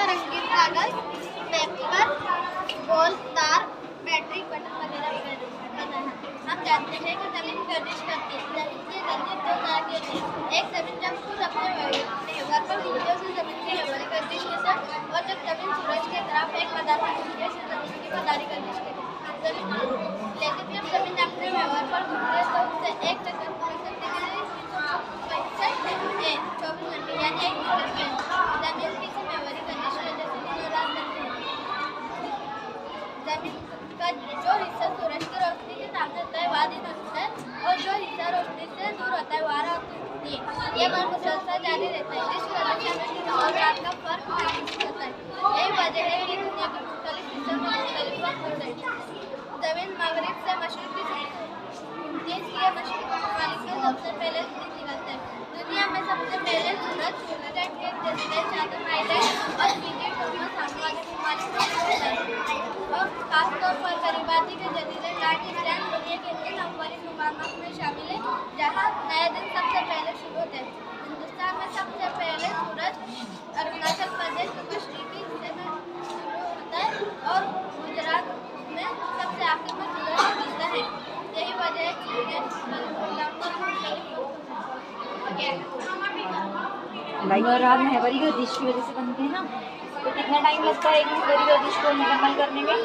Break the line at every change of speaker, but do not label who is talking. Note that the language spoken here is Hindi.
रंगीन कागज, पेपर, बॉल, तार, बैटरी, बटन वगैरह वगैरह। हम जानते हैं कि जमीन गर्दिश करती है। जमीन की गर्दिश दो तरह की होती है। एक जमीन जब खुद अपने व्यवहार पर घूमते से जमीन की व्यवहारिक गर्दिश के साथ, और जब जमीन सूरज के तरफ एक पदार्थ घूमती है से जमीन की पदार्थ गर्दिश के साथ। लेकिन जब जमीन अपने व्यवहार पर घूमती है तो उससे एक चक्कर 24 घंटे यानी 1 मिनट में जमीन किसी व्यवहारिक गर्दिश की वजह से दिनों रात नहीं होती। जमीन का जो हिस्सा सूरज की रोशनी के सामने होता है वह दिन होता है, और जो हिस्सा रोशनी से दूर होता है वह रात होती है। यह क्रम मुसलसल जारी रहता है, जिस वजह से हमें दिन और रात का फर्क महसूस होता है। यही वजह है कि दुनिया के मुख्तलिफ हिस्सों में मुख्तलिफ वक्त होता है। जमीन मगरिब से मशरिक की घूमती है, इसलिए मशरिक ममालिक में सबसे पहले दिन निकलता है। दुनिया में सबसे पहले सूरज सूर्यग्रहण के जरिए चांद आइलैंड और पीके दोनों सामने वाले ममालिक में होता है, और खासतौर पर करीबाती के जजीरे लाट इंग्लैंड दुनिया के इन अव्वली मुकामात में शामिल है जहाँ नया दिन सबसे पहले शुरू होता है। हिंदुस्तान में सबसे पहले सूरज अरुणाचल प्रदेश के मशरकी हिस्से में शुरू होता है, और गुजरात में सबसे आखिर में सूरज निकलता है। यही वजह है कि
रात महवारी गर्दिश की वजह से बनते हैं ना, तो कितना टाइम लगता है एक महवारी गर्दिश को मुकम्मल करने में?